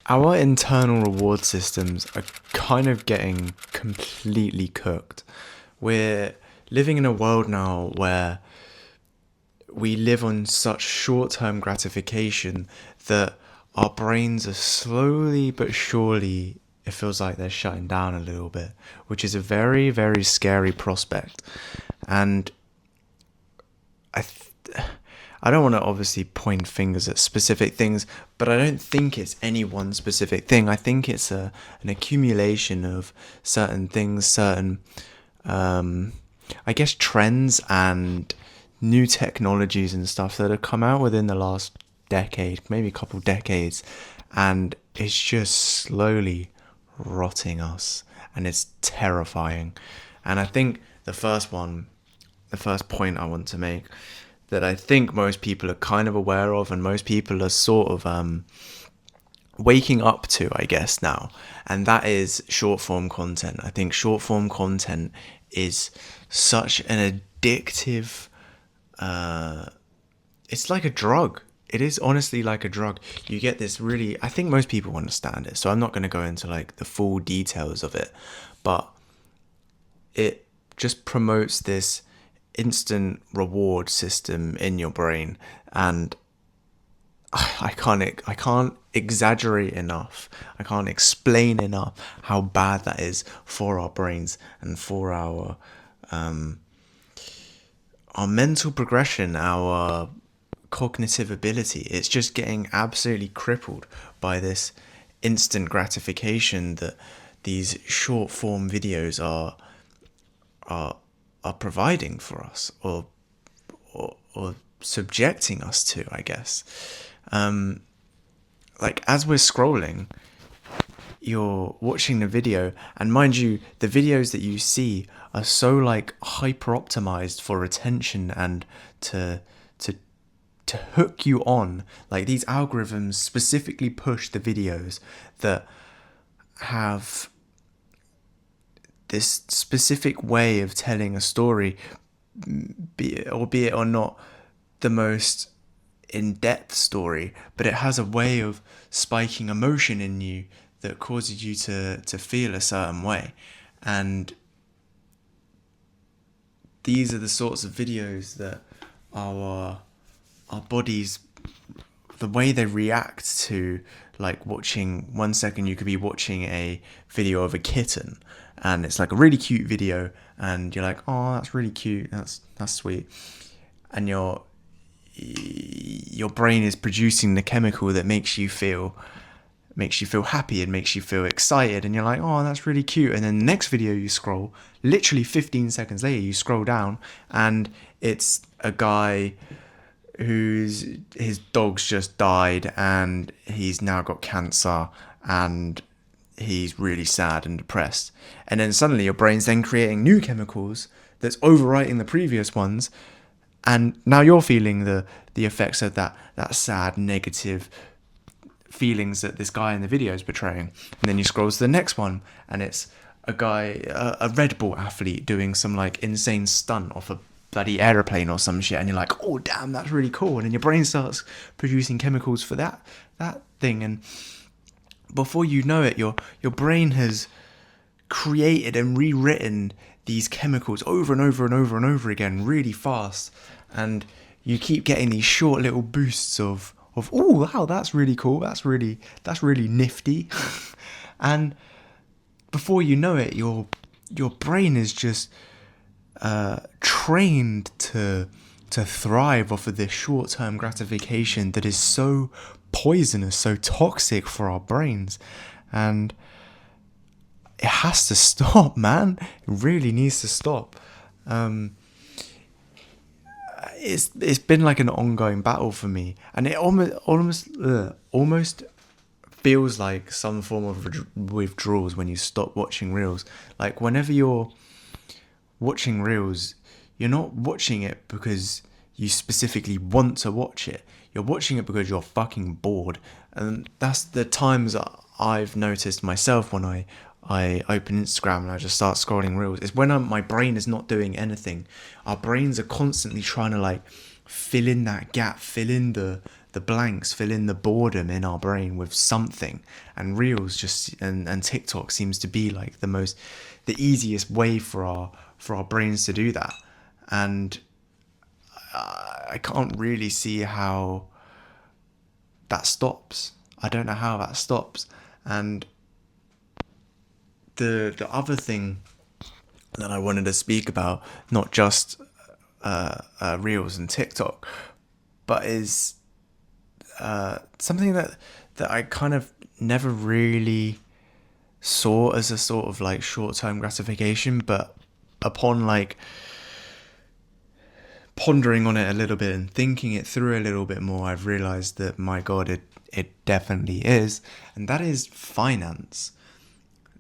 Our internal reward systems are kind of getting completely cooked. We're living in a world now where we live on such short-term gratification that our brains are slowly but surely, it feels like they're shutting down a little bit, which is a very, very scary prospect. And I I don't want to obviously point fingers at specific things, but I don't think it's any one specific thing. I think it's an accumulation of certain things, certain, I guess, trends and new technologies and stuff that have come out within the last decade, maybe a couple decades, and it's just slowly rotting us, and it's terrifying. And I think the first point I want to make that I think most people are kind of aware of, and most people are sort of waking up to, I guess, now, and that is short form content. I think short form content is such an addictive, it's like a drug. It is honestly like a drug. You get this really, I think most people understand it, so I'm not going to go into like the full details of it, but it just promotes this instant reward system in your brain, and I can't exaggerate enough. I can't explain enough how bad that is for our brains and for our mental progression, our cognitive ability. It's just getting absolutely crippled by this instant gratification that these short form videos are providing for us, or subjecting us to, I guess. Like as we're scrolling, you're watching the video, and mind you, the videos that you see are so like hyper optimized for attention and to hook you on. Like these algorithms specifically push the videos that have this specific way of telling a story, albeit or not the most in-depth story, but it has a way of spiking emotion in you that causes you to feel a certain way. And these are the sorts of videos that our bodies, the way they react to, like watching, 1 second you could be watching a video of a kitten and it's like a really cute video and you're like, oh, that's really cute, that's sweet, and your brain is producing the chemical that makes you feel happy and makes you feel excited, and you're like, oh, that's really cute. And then the next video you scroll, literally 15 seconds later you scroll down and it's a guy his dog's just died and he's now got cancer and he's really sad and depressed. And then suddenly your brain's then creating new chemicals that's overwriting the previous ones, and now you're feeling the effects of that sad, negative feelings that this guy in the video is portraying. And then you scroll to the next one and it's a guy, a Red Bull athlete doing some like insane stunt off a bloody aeroplane or some shit, and you're like, oh damn, that's really cool. And then your brain starts producing chemicals for that thing, and before you know it, your brain has created and rewritten these chemicals over and over and over and over again really fast, and you keep getting these short little boosts of oh wow, that's really cool, that's really nifty. And before you know it, your brain is just trained to thrive off of this short-term gratification that is so poisonous, so toxic for our brains. And it has to stop, man. It really needs to stop. It's been like an ongoing battle for me, and it almost feels like some form of withdrawals when you stop watching reels. Like whenever you're watching reels, you're not watching it because you specifically want to watch it. You're watching it because you're fucking bored. And that's the times I've noticed myself when I open Instagram and I just start scrolling reels. It's when my brain is not doing anything. Our brains are constantly trying to like fill in that gap, fill in the the blanks, fill in the boredom in our brain with something. And Reels just and TikTok seems to be like the easiest way for our brains to do that. And I can't really see how that stops. I don't know how that stops. And the other thing that I wanted to speak about, not just Reels and TikTok, but is something that I kind of never really saw as a sort of like short-term gratification, but upon like pondering on it a little bit and thinking it through a little bit more, I've realized that, my God, it definitely is. And that is finance.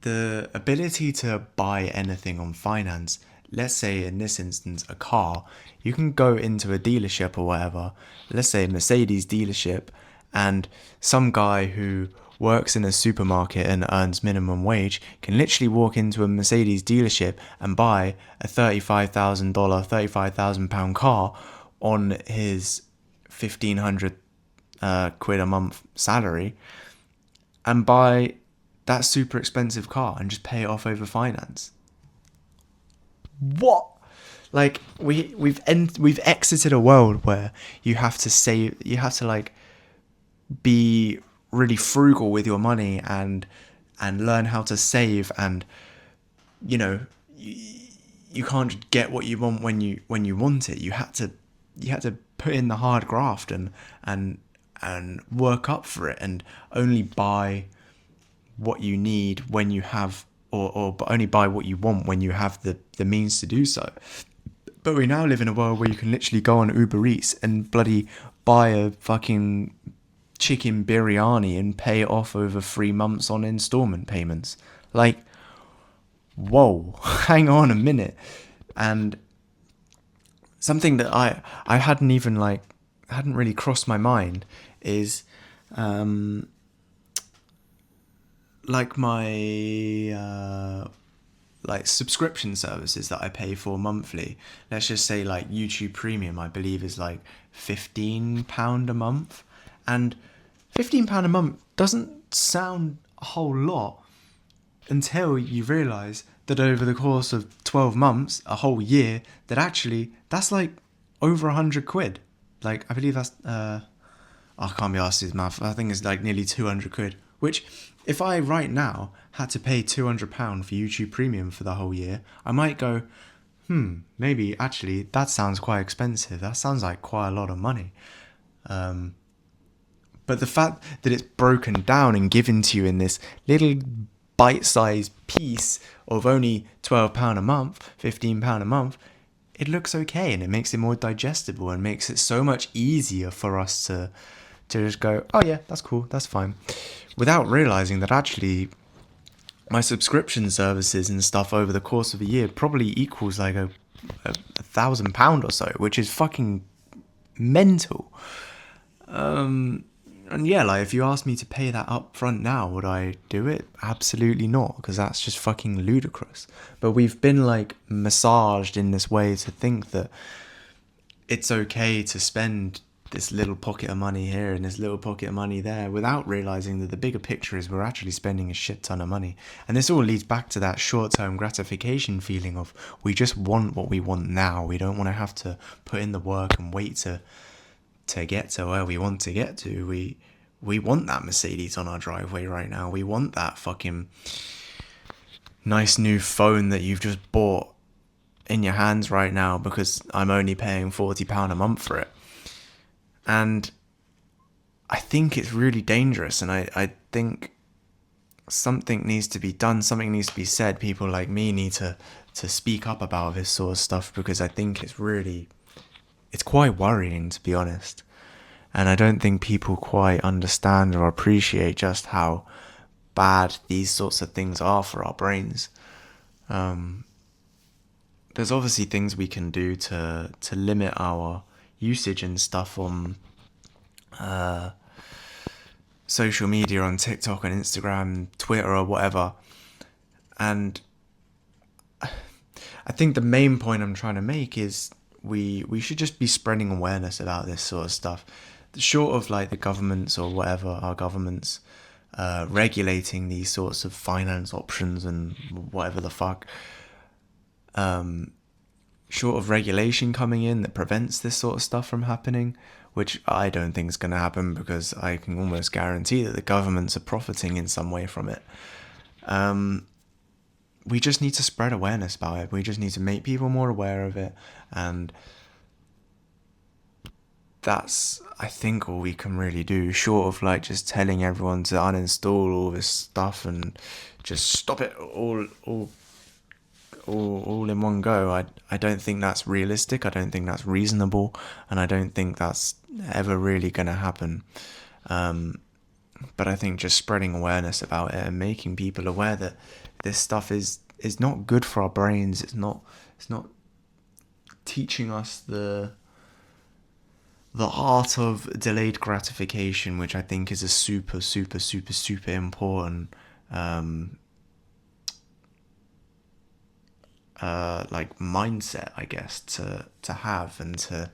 The ability to buy anything on finance, let's say in this instance a car, you can go into a dealership or whatever, let's say a Mercedes dealership, and some guy who works in a supermarket and earns minimum wage can literally walk into a Mercedes dealership and buy a $35,000, £35,000 car on his 1,500 quid a month salary, and buy that super expensive car and just pay it off over finance. What? Like we've exited a world where you have to save, you have to like be really frugal with your money and learn how to save, and you know, you can't just get what you want when you want it. You had to put in the hard graft and work up for it, and only buy what you need when you have, or only buy what you want when you have the means to do so. But we now live in a world where you can literally go on Uber Eats and bloody buy a fucking chicken biryani and pay it off over 3 months on installment payments. Like, whoa, hang on a minute. And something that I hadn't really crossed my mind is like my like subscription services that I pay for monthly. Let's just say like YouTube Premium, I believe, is like £15 a month. And £15 a month doesn't sound a whole lot until you realise that over the course of 12 months, a whole year, that actually that's like over 100 quid. Like, I believe that's I can't be asked his math. I think it's like nearly 200 quid. Which, if I right now had to pay £200 for YouTube Premium for the whole year, I might go, maybe actually that sounds quite expensive. That sounds like quite a lot of money. But the fact that it's broken down and given to you in this little bite-sized piece of only £12 a month, £15 a month, it looks okay, and it makes it more digestible and makes it so much easier for us to just go, oh yeah, that's cool, that's fine, without realising that actually my subscription services and stuff over the course of a year probably equals like a £1,000 or so, which is fucking mental. And yeah, like, if you asked me to pay that up front now, would I do it? Absolutely not, because that's just fucking ludicrous. But we've been like massaged in this way to think that it's okay to spend this little pocket of money here and this little pocket of money there, without realizing that the bigger picture is we're actually spending a shit ton of money. And this all leads back to that short-term gratification feeling of, we just want what we want now. We don't want to have to put in the work and wait to get to where we want to get to. We want that Mercedes on our driveway right now. We want that fucking nice new phone that you've just bought in your hands right now because I'm only paying £40 a month for it. And I think it's really dangerous, and I think something needs to be done, something needs to be said. People like me need to speak up about this sort of stuff, because I think it's quite worrying, to be honest. And I don't think people quite understand or appreciate just how bad these sorts of things are for our brains. There's obviously things we can do to limit our usage and stuff on social media, on TikTok and Instagram, Twitter or whatever. And I think the main point I'm trying to make is we should just be spreading awareness about this sort of stuff. short of like the governments or whatever, our governments regulating these sorts of finance options and whatever the fuck, short of regulation coming in that prevents this sort of stuff from happening, which I don't think is going to happen because I can almost guarantee that the governments are profiting in some way from it. We just need to spread awareness about it. We just need to make people more aware of it, and that's, I think, all we can really do, short of like just telling everyone to uninstall all this stuff and just stop it all in one go. I don't think that's realistic. I don't think that's reasonable, and I don't think that's ever really going to happen. But I think just spreading awareness about it and making people aware that this stuff is not good for our brains. It's not teaching us the art of delayed gratification, which I think is a super important like mindset, I guess, to have and to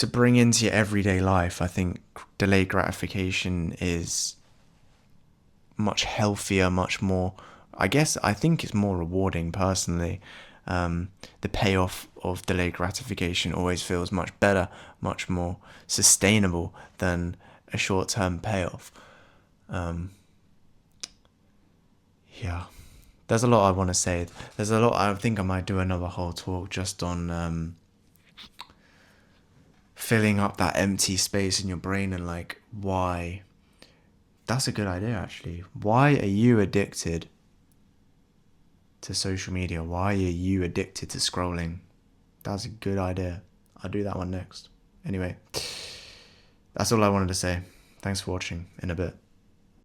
bring into your everyday life. I think delayed gratification is much healthier, much more, I think it's more rewarding personally. The payoff of delayed gratification always feels much better, much more sustainable than a short-term payoff. Yeah, there's a lot I want to say. There's a lot. I think I might do another whole talk just on filling up that empty space in your brain and like why. That's a good idea, actually. Why are you addicted to social media? Why are you addicted to scrolling? That's a good idea. I'll do that one next. Anyway, that's all I wanted to say. Thanks for watching. In a bit.